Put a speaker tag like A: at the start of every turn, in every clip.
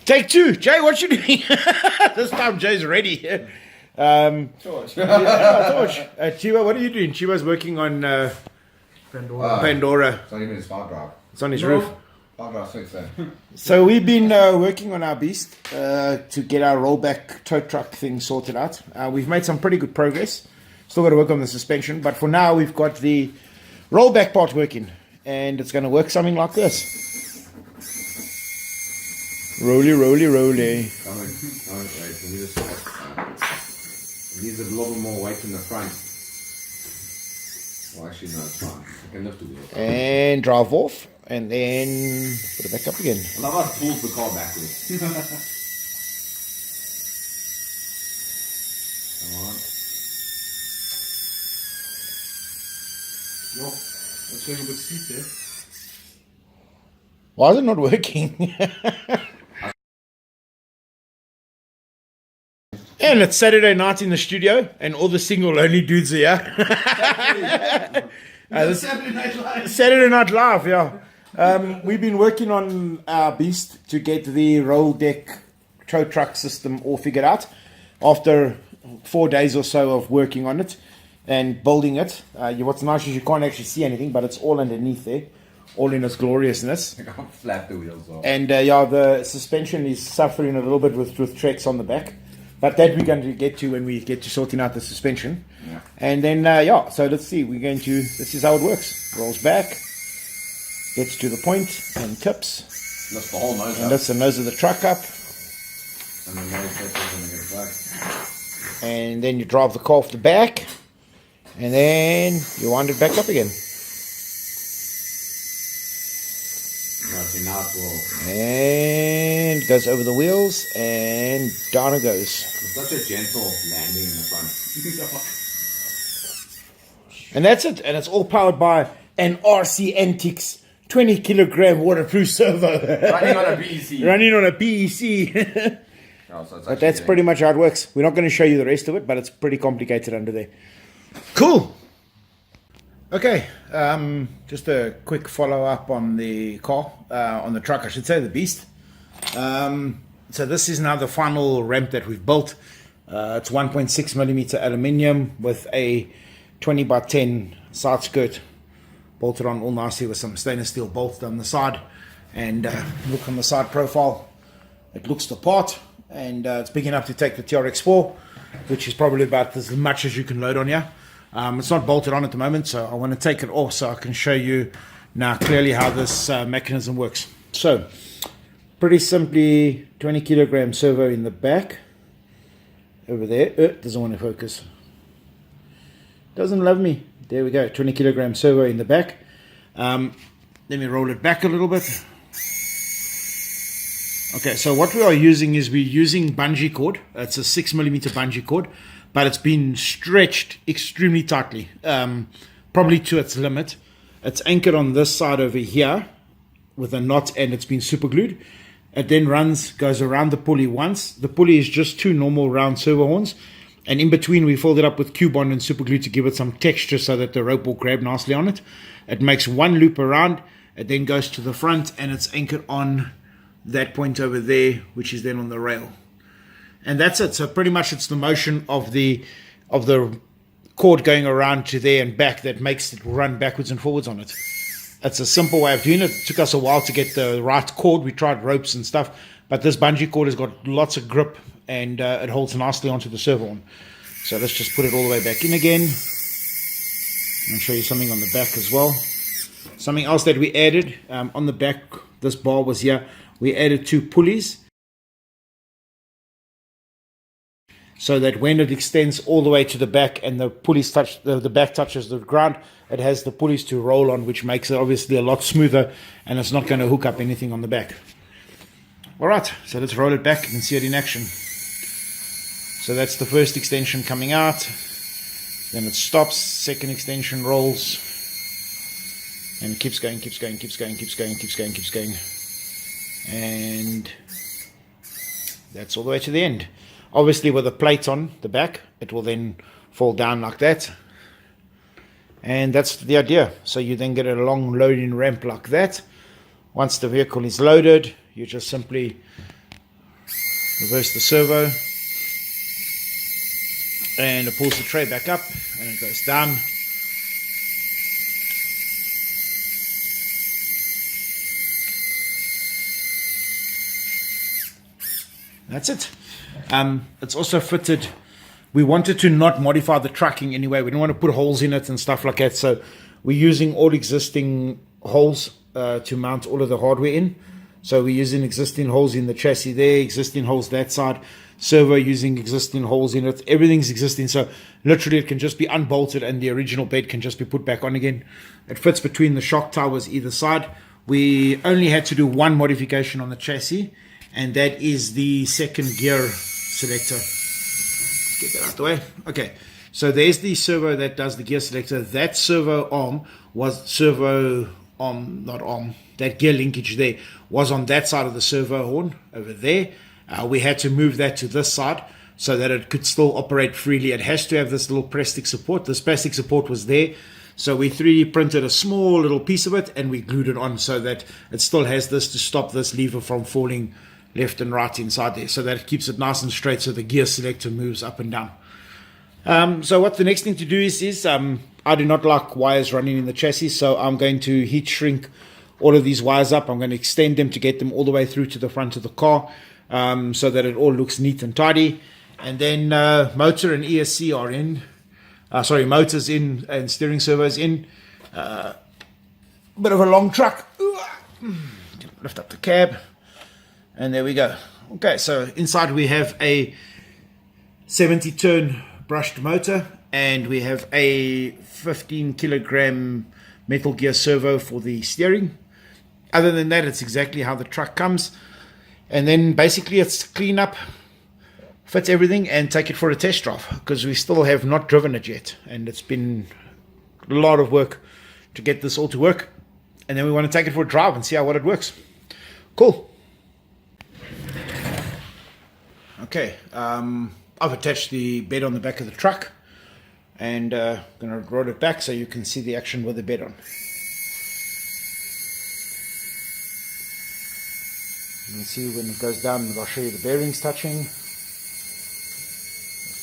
A: Take two. Jay, what you doing? This time Jay's ready.
B: Torch.
A: Torch. Chiwa, what are you doing? Chiwa's working on Pandora.
B: It's not even his spark drive.
A: It's on his roof.
B: Spark drive 6 then.
A: So we've been working on our beast to get our rollback tow truck thing sorted out. We've made some pretty good progress. Still got to work on the suspension, but for now we've got the rollback part working, and it's going to work something like this. Rolly, rolly, rolly.
B: Wait, let me just it needs a little bit more weight in the front. Well, actually, no, it's fine. I can lift the wheel.
A: And drive off, and then put it back up again.
B: I love how it pulls the car backwards. Come on.
C: Yo, let's go a bit steep there.
A: Why is it not working? And it's Saturday night in the studio, and all the single-only dudes are here.
C: Saturday Night Live.
A: Saturday Night Live, yeah. We've been working on our beast to get the Rolldeck tow truck system all figured out. After 4 days or so of working on it and building it, what's nice is you can't actually see anything, but it's all underneath there, all in its gloriousness.
B: I can't flap the wheels off.
A: And the suspension is suffering a little bit with tracks on the back. But that we're going to get to when we get to sorting out the suspension.
B: Yeah.
A: And then, so let's see. This is how it works. Rolls back, gets to the point, and tips.
B: Lifts the whole nose
A: And
B: up.
A: lifts the nose of the truck up.
B: And the nose settles and it gets back.
A: And then you drive the car off the back. And then you wind it back up again.
B: Now, see, now it will.
A: And it goes over the wheels, and down it goes.
B: It's such a gentle landing in the front.
A: And that's it. And it's all powered by an RC Antics 20 kilogram waterproof servo.
B: Running on a BEC.
A: Running on a BEC.
B: Oh, so it's
A: But that's pretty much how it works. We're not going to show you the rest of it, but it's pretty complicated under there. Cool. Okay, just a quick follow-up on the car, on the truck, I should say, the beast. So this is now the final ramp that we've built. It's 1.6 millimeter aluminium with a 20 by 10 side skirt bolted on all nicely with some stainless steel bolts down the side. And look on the side profile, it looks the part, and it's big enough to take the TRX4, which is probably about as much as you can load on here. It's not bolted on at the moment, so I want to take it off so I can show you now clearly how this mechanism works. So, pretty simply, 20 kilogram servo in the back. Over there. Doesn't want to focus. Doesn't love me. There we go. 20 kilogram servo in the back. Let me roll it back a little bit. Okay, so what we are using is we're using bungee cord. It's a 6 millimeter bungee cord, but it's been stretched extremely tightly, probably to its limit. It's anchored on this side over here with a knot, and it's been super glued. It then goes around the pulley once. The pulley is just two normal round servo horns, and in between we fold it up with Q-bond and super glue to give it some texture so that the rope will grab nicely on it. It makes one loop around, it then goes to the front, and it's anchored on that point over there, which is then on the rail. And that's it. So pretty much it's the motion of the cord going around to there and back that makes it run backwards and forwards on it. That's a simple way of doing it. It took us a while to get the right cord. We tried ropes and stuff, but this bungee cord has got lots of grip, and it holds nicely onto the servo horn. So let's just put it all the way back in again. I'll show you something on the back as well. Something else that we added on the back, this bar was here. We added two pulleys, so that when it extends all the way to the back and the pulleys touch the back touches the ground, it has the pulleys to roll on, which makes it obviously a lot smoother, and it's not going to hook up anything on the back. All right, so let's roll it back and see it in action. So that's the first extension coming out, then it stops, second extension rolls, and it keeps going, keeps going, keeps going, keeps going, keeps going, keeps going, and that's all the way to the end. Obviously with a plate on the back, it will then fall down like that. And that's the idea. So you then get a long loading ramp like that. Once the vehicle is loaded, you just simply Reverse the servo. And it pulls the tray back up and it goes down. That's it. It's also fitted. We wanted to not modify the tracking anyway. We didn't want to put holes in it and stuff like that. So we're using all existing holes to mount all of the hardware in. So we're using existing holes in the chassis there, existing holes that side, servo using existing holes in it. Everything's existing. So literally it can just be unbolted and the original bed can just be put back on again. It fits between the shock towers either side. We only had to do one modification on the chassis, and that is the second gear selector. Let's get that out of the way. Okay, so there's the servo that does the gear selector. That servo arm was that gear linkage there was on that side of the servo horn over there. We had to move that to this side so that it could still operate freely. It has to have this little plastic support. This plastic support was there, so we 3D printed a small little piece of it and we glued it on so that it still has this to stop this lever from falling left and right inside there, so that it keeps it nice and straight so the gear selector moves up and down. So what the next thing to do is I do not like wires running in the chassis, so I'm going to heat shrink all of these wires up. I'm going to extend them to get them all the way through to the front of the car, so that it all looks neat and tidy. And then motor and ESC are in. Motors in and steering servos in. Bit of a long truck. Lift up the cab. And there we go. Okay, so inside we have a 70 turn brushed motor, and we have a 15 kilogram metal gear servo for the steering. Other than that, it's exactly how the truck comes. And then basically it's clean up, fit everything, and take it for a test drive, because we still have not driven it yet, and it's been a lot of work to get this all to work. And then we want to take it for a drive and see how it works. Cool. Okay, I've attached the bed on the back of the truck, and I'm going to roll it back so you can see the action with the bed on. You can see when it goes down, I'll show you the bearings touching. It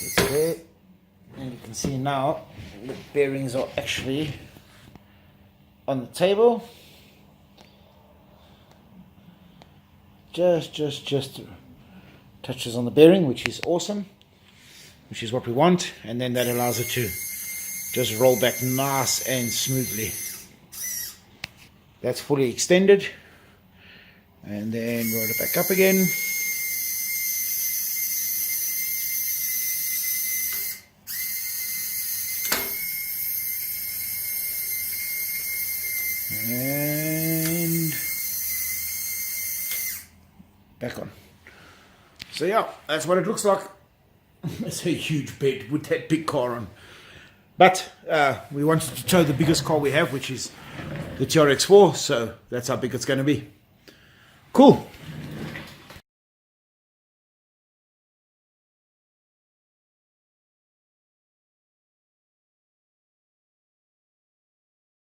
A: gets there, and you can see now the bearings are actually on the table. Just touches on the bearing, which is awesome, which is what we want, and then that allows it to just roll back nice and smoothly. That's fully extended, and then roll it back up again. And back on. So yeah, that's what it looks like. It's a huge bed with that big car on. But we wanted to tow the biggest car we have, which is the TRX4, so that's how big it's going to be. Cool.